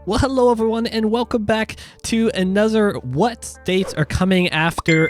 Well, hello everyone, and welcome back to another What States Are Coming After ...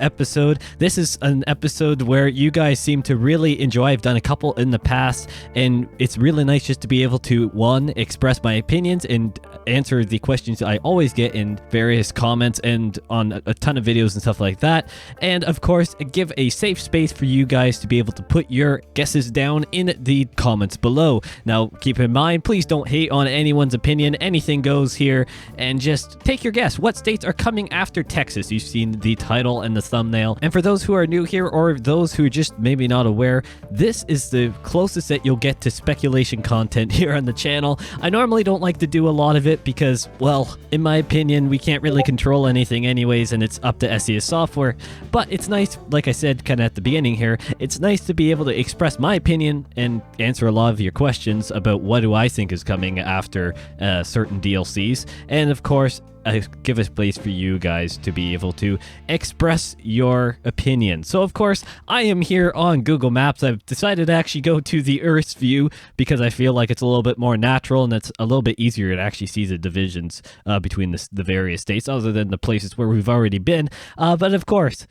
episode. This is an episode where you guys seem to really enjoy. I've done a couple in the past, and it's really nice just to be able to, one, express my opinions and answer the questions I always get in various comments and on a ton of videos and stuff like that. And of course, give a safe space for you guys to be able to put your guesses down in the comments below. Now, keep in mind, please don't hate on anyone's opinion. Anything goes here, and just take your guess. What states are coming after Texas? You've seen the title and the thumbnail. And for those who are new here, or those who are just maybe not aware, this is the closest that you'll get to speculation content here on the channel. I normally don't like to do a lot of it because, well, in my opinion, we can't really control anything anyways, and it's up to ATS software. But it's nice, like I said kind of at the beginning here, it's nice to be able to express my opinion and answer a lot of your questions about what do I think is coming after certain DLCs. And of course, I give a place for you guys to be able to express your opinion. So of course, I am here on Google Maps. I've decided to actually go to the Earth's view because I feel like it's a little bit more natural and it's a little bit easier to actually see the divisions between the various states, other than the places where we've already been. But of course,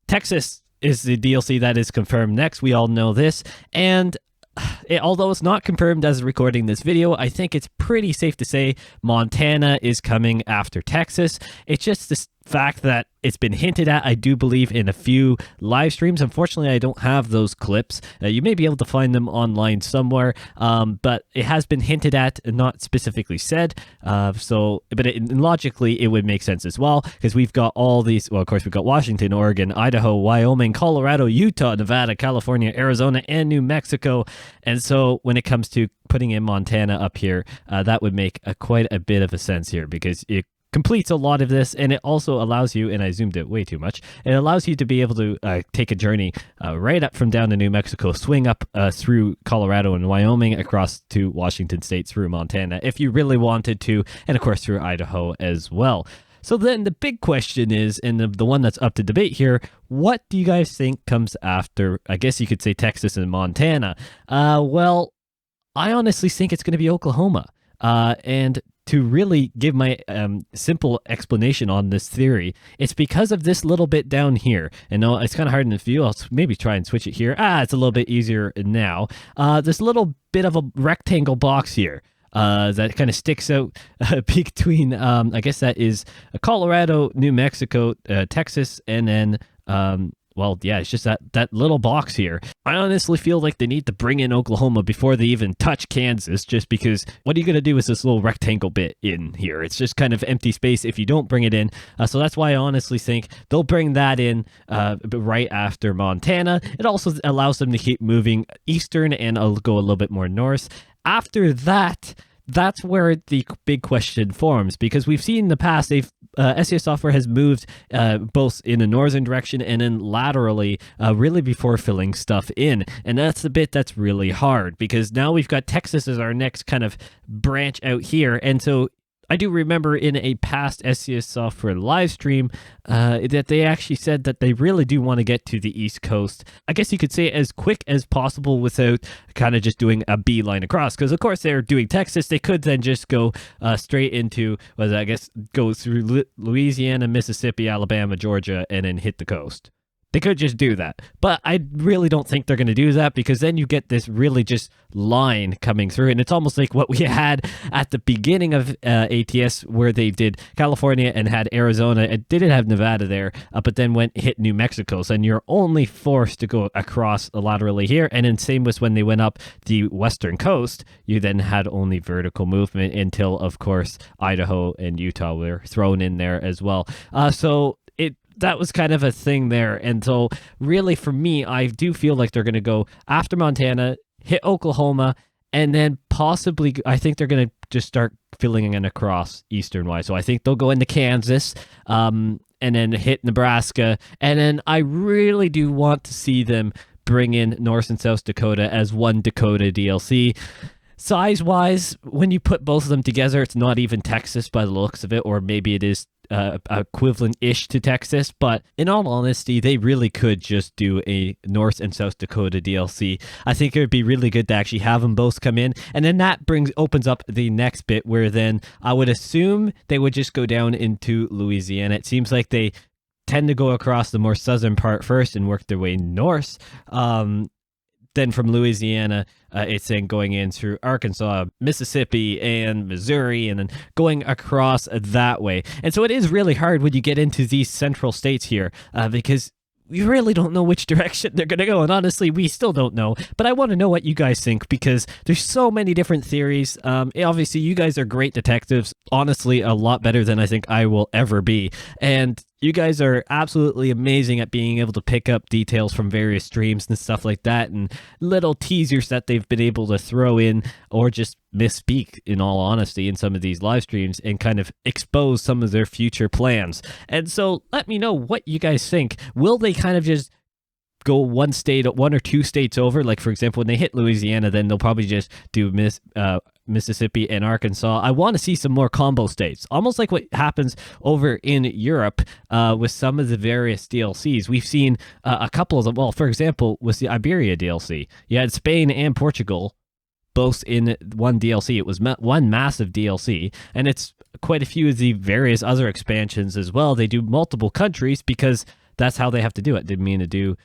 Texas is the DLC that is confirmed next. We all know this. And although it's not confirmed as recording this video, I think it's pretty safe to say Montana is coming after Texas. It's just this fact that it's been hinted at, I do believe, in a few live streams. Unfortunately, I don't have those clips. You may be able to find them online somewhere, but it has been hinted at and not specifically said. Logically, it would make sense as well, because we've got all these, well, of course, we've got Washington, Oregon, Idaho, Wyoming, Colorado, Utah, Nevada, California, Arizona, and New Mexico. And so when it comes to putting in Montana up here, that would make quite a bit of a sense here, because it completes a lot of this, and it also allows you, and I zoomed it way too much, it allows you to be able to take a journey right up from down to New Mexico, swing up through Colorado and Wyoming, across to Washington State, through Montana, if you really wanted to, and of course through Idaho as well. So then the big question is, and the one that's up to debate here, what do you guys think comes after, I guess you could say, Texas and Montana? Well, I honestly think it's going to be Oklahoma. And to really give my simple explanation on this theory, it's because of this little bit down here. And no, it's kind of hard in the view. I'll maybe try and switch it here. It's a little bit easier now. This little bit of a rectangle box here that kind of sticks out between, I guess that is Colorado, New Mexico, Texas, and then well, yeah, it's just that little box here. I honestly feel like they need to bring in Oklahoma before they even touch Kansas, just because what are you going to do with this little rectangle bit in here? It's just kind of empty space if you don't bring it in. So that's why I honestly think they'll bring that in right after Montana. It also allows them to keep moving eastern, and I'll go a little bit more north. After that, that's where the big question forms, because we've seen in the past SES software has moved both in a northern direction and then laterally really before filling stuff in. And that's the bit that's really hard, because now we've got Texas as our next kind of branch out here. And so I do remember in a past SES software live stream that they actually said that they really do want to get to the East Coast, I guess you could say, as quick as possible without kind of just doing a beeline across. Because, of course, they're doing Texas. They could then just go straight into, I guess, go through Louisiana, Mississippi, Alabama, Georgia, and then hit the coast. They could just do that, but I really don't think they're going to do that, because then you get this really just line coming through, and it's almost like what we had at the beginning of ATS, where they did California and had Arizona. It didn't have Nevada there, but then hit New Mexico, so then you're only forced to go across laterally here. And then same with when they went up the western coast, you then had only vertical movement until, of course, Idaho and Utah were thrown in there as well. That was kind of a thing there. And so really for me, I do feel like they're going to go after Montana, hit Oklahoma, and then possibly, I think they're going to just start filling in across eastern wise. So I think they'll go into Kansas, and then hit Nebraska. And then I really do want to see them bring in North and South Dakota as one Dakota DLC. Size-wise, when you put both of them together, it's not even Texas by the looks of it, or maybe it is equivalent-ish to Texas, but in all honesty, they really could just do a North and South Dakota DLC. I think it would be really good to actually have them both come in, and then that opens up the next bit where then I would assume they would just go down into Louisiana. It seems like they tend to go across the more southern part first and work their way north. Then from Louisiana, it's then going in through Arkansas, Mississippi, and Missouri, and then going across that way. And so it is really hard when you get into these central states here, because we really don't know which direction they're going to go. And honestly, we still don't know. But I want to know what you guys think, because there's so many different theories. Obviously, you guys are great detectives. Honestly, a lot better than I think I will ever be. And you guys are absolutely amazing at being able to pick up details from various streams and stuff like that, and little teasers that they've been able to throw in or just misspeak, in all honesty, in some of these live streams and kind of expose some of their future plans. And so let me know what you guys think. Will they kind of just go one or two states over? Like, for example, when they hit Louisiana, then they'll probably just do Mississippi and Arkansas. I want to see some more combo states, almost like what happens over in Europe with some of the various DLCs. We've seen a couple of them. Well, for example, with the Iberia DLC, you had Spain and Portugal both in one DLC. It was one massive DLC, and it's quite a few of the various other expansions as well. They do multiple countries because that's how they have to do it. Didn't mean to do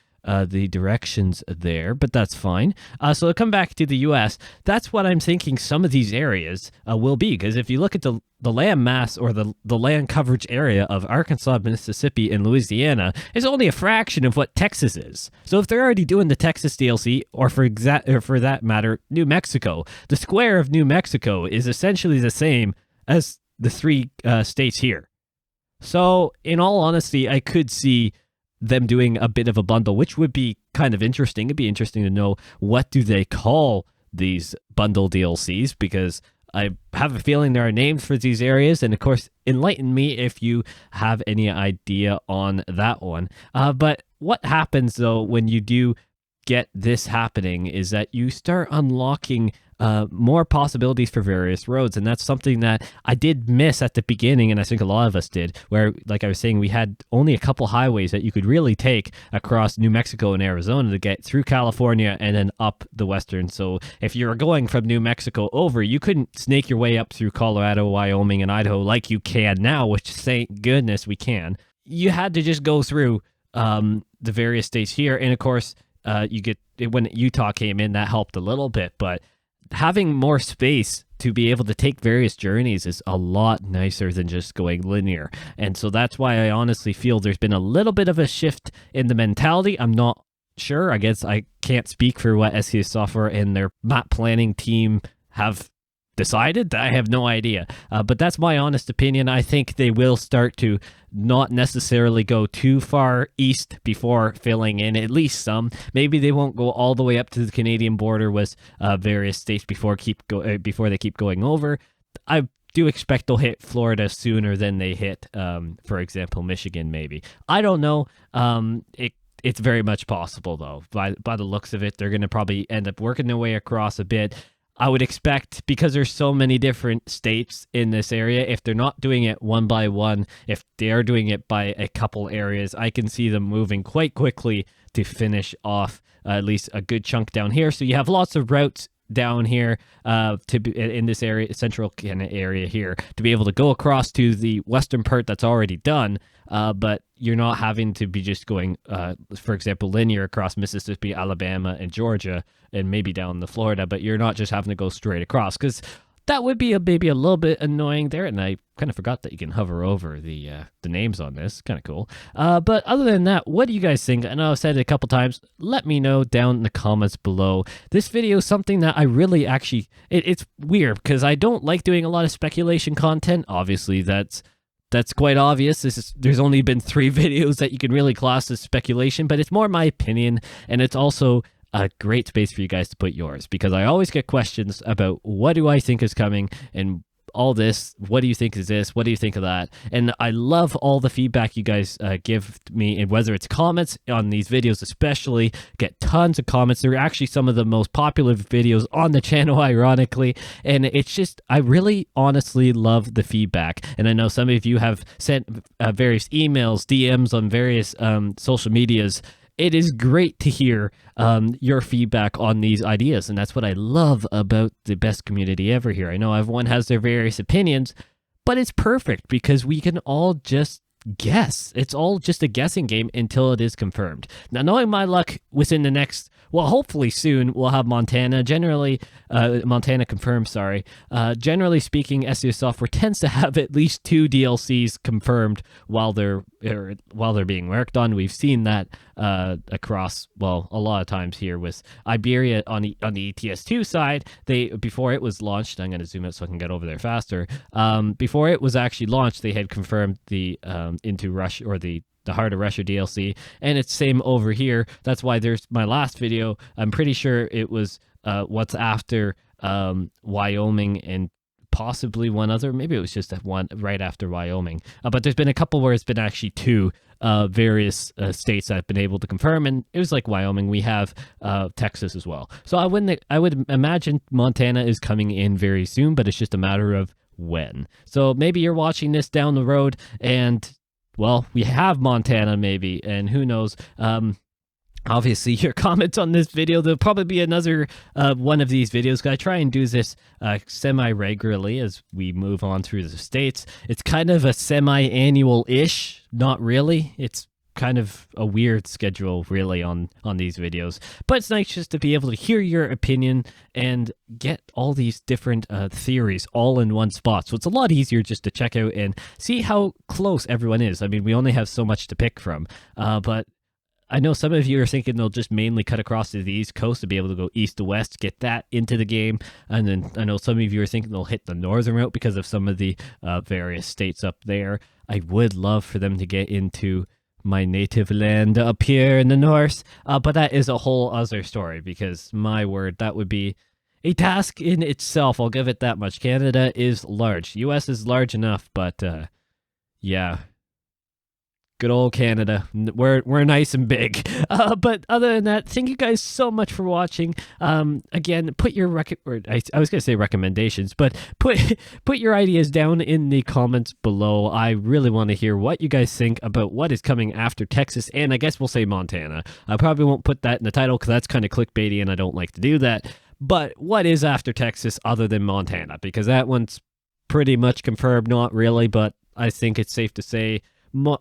the directions there, but that's fine. So to come back to the U.S., that's what I'm thinking some of these areas will be, because if you look at the land mass or the land coverage area of Arkansas, Mississippi, and Louisiana, is only a fraction of what Texas is. So if they're already doing the Texas DLC, or for that matter, New Mexico, the square of New Mexico is essentially the same as the three states here. So in all honesty, I could see them doing a bit of a bundle, which would be kind of interesting. It'd be interesting to know, what do they call these bundle DLCs, because I have a feeling there are names for these areas, and of course, enlighten me if you have any idea on that one. But what happens though when you do get this happening is that you start unlocking more possibilities for various roads, and that's something that I did miss at the beginning, and I think a lot of us did, where, like I was saying, we had only a couple highways that you could really take across New Mexico and Arizona to get through California and then up the western. So if you were going from New Mexico over, you couldn't snake your way up through Colorado, Wyoming, and Idaho like you can now, which thank goodness we can. You had to just go through the various states here, and of course, you get, when Utah came in, that helped a little bit, but having more space to be able to take various journeys is a lot nicer than just going linear. And so that's why I honestly feel there's been a little bit of a shift in the mentality. I'm not sure. I guess I can't speak for what SKS Software and their map planning team have decided. I have no idea. But that's my honest opinion. I think they will start to not necessarily go too far east before filling in at least some. Maybe they won't go all the way up to the Canadian border with various states before they keep going over. I do expect they'll hit Florida sooner than they hit, for example, Michigan, maybe. I don't know. It's very much possible, though. By the looks of it, they're going to probably end up working their way across a bit. I would expect, because there's so many different states in this area, if they're not doing it one by one, if they are doing it by a couple areas, I can see them moving quite quickly to finish off at least a good chunk down here. So you have lots of routes down here to be in this area, central kind of area here, to be able to go across to the western part that's already done. But you're not having to be just going, for example, linear across Mississippi, Alabama, and Georgia, and maybe down to Florida, but you're not just having to go straight across, because that would be maybe a little bit annoying there, and I kind of forgot that you can hover over the names on this. Kind of cool. But other than that, what do you guys think? I know I've said it a couple times. Let me know down in the comments below. This video is something that I really actually... It's weird, because I don't like doing a lot of speculation content. Obviously, that's quite obvious. There's only been 3 videos that you can really class as speculation, but it's more my opinion, and it's also a great space for you guys to put yours, because I always get questions about what do I think is coming, and all this. What do you think is this? What do you think of that? And I love all the feedback you guys give me, and whether it's comments on these videos especially, get tons of comments. They're actually some of the most popular videos on the channel, ironically, and it's just, I really honestly love the feedback. And I know some of you have sent various emails, DMs on various social medias. It is great to hear your feedback on these ideas, and that's what I love about the best community ever here. I know everyone has their various opinions, but it's perfect because we can all just guess. It's all just a guessing game until it is confirmed. Now, knowing my luck, within the next, well, hopefully soon, we'll have Montana. Generally, Montana confirmed, sorry. Generally speaking, SEO software tends to have at least 2 DLCs confirmed while they're being worked on. We've seen that across, well, a lot of times here with Iberia on the ATS2 side. Before it was launched, I'm going to zoom out so I can get over there faster. Before it was actually launched, they had confirmed the Into Russia, or the Heart of Russia DLC, and it's same over here. That's why there's my last video. I'm pretty sure it was what's after Wyoming, and possibly one other. Maybe it was just one right after Wyoming. But there's been a couple where it's been actually 2 various states that have been able to confirm, and it was like Wyoming. We have Texas as well. So I would imagine Montana is coming in very soon, but it's just a matter of when. So maybe you're watching this down the road and, well, we have Montana maybe, and who knows. Obviously, your comments on this video, there'll probably be another one of these videos. I try and do this semi-regularly as we move on through the states. It's kind of a semi-annual-ish, not really. It's kind of a weird schedule, really, on these videos. But it's nice just to be able to hear your opinion and get all these different theories all in one spot. So it's a lot easier just to check out and see how close everyone is. I mean, we only have so much to pick from, but I know some of you are thinking they'll just mainly cut across to the East Coast to be able to go east to west, get that into the game. And then I know some of you are thinking they'll hit the northern route because of some of the various states up there. I would love for them to get into my native land up here in the north, but that is a whole other story, because my word, that would be a task in itself. I'll give it that much. Canada is large. US is large enough, but yeah. Good old Canada. We're nice and big. But other than that, thank you guys so much for watching. Again, put your I was gonna say recommendations, but put your ideas down in the comments below. I really want to hear what you guys think about what is coming after Texas, and I guess we'll say Montana. I probably won't put that in the title because that's kind of clickbaity, and I don't like to do that. But what is after Texas other than Montana? Because that one's pretty much confirmed. Not really, but I think it's safe to say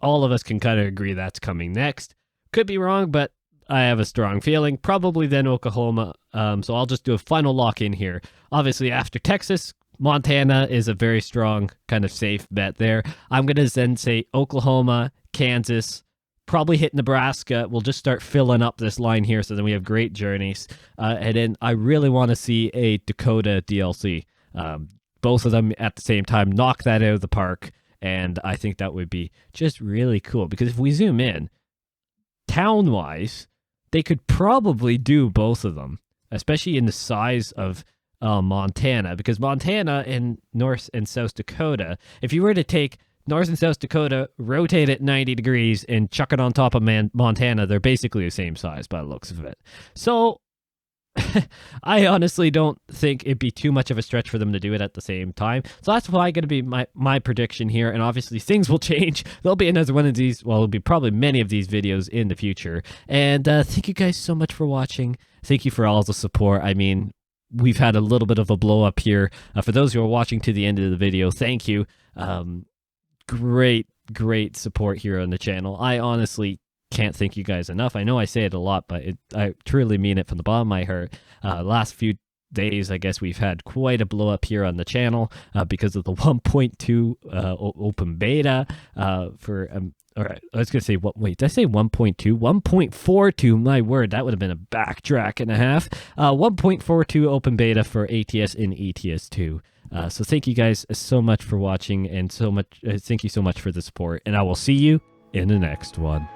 all of us can kind of agree that's coming next. Could be wrong, but I have a strong feeling. Probably then Oklahoma. So I'll just do a final lock in here. Obviously, after Texas, Montana is a very strong, kind of safe bet there. I'm going to then say Oklahoma, Kansas, probably hit Nebraska. We'll just start filling up this line here so then we have great journeys. And then I really want to see a Dakota DLC. Both of them at the same time. Knock that out of the park. And I think that would be just really cool, because if we zoom in, town-wise, they could probably do both of them, especially in the size of Montana, because Montana and North and South Dakota, if you were to take North and South Dakota, rotate it 90 degrees, and chuck it on top of Montana, they're basically the same size by the looks of it. So I honestly don't think it'd be too much of a stretch for them to do it at the same time. So that's why going to be my prediction here. And obviously things will change. There'll be another one of these. Well, there'll be probably many of these videos in the future. And thank you guys so much for watching. Thank you for all the support. I mean, we've had a little bit of a blow up here. For those who are watching to the end of the video, thank you. Great support here on the channel. I honestly can't thank you guys enough. I know I say it a lot, but I truly mean it from the bottom of my heart. Last few days, I guess we've had quite a blow up here on the channel because of the 1.2 open beta for all right, I was gonna say what? Wait, did I say 1.2? 1.42. My word, that would have been a backtrack and a half. 1.42 open beta for ATS in ATS2. So thank you guys so much for watching, and thank you so much for the support, and I will see you in the next one.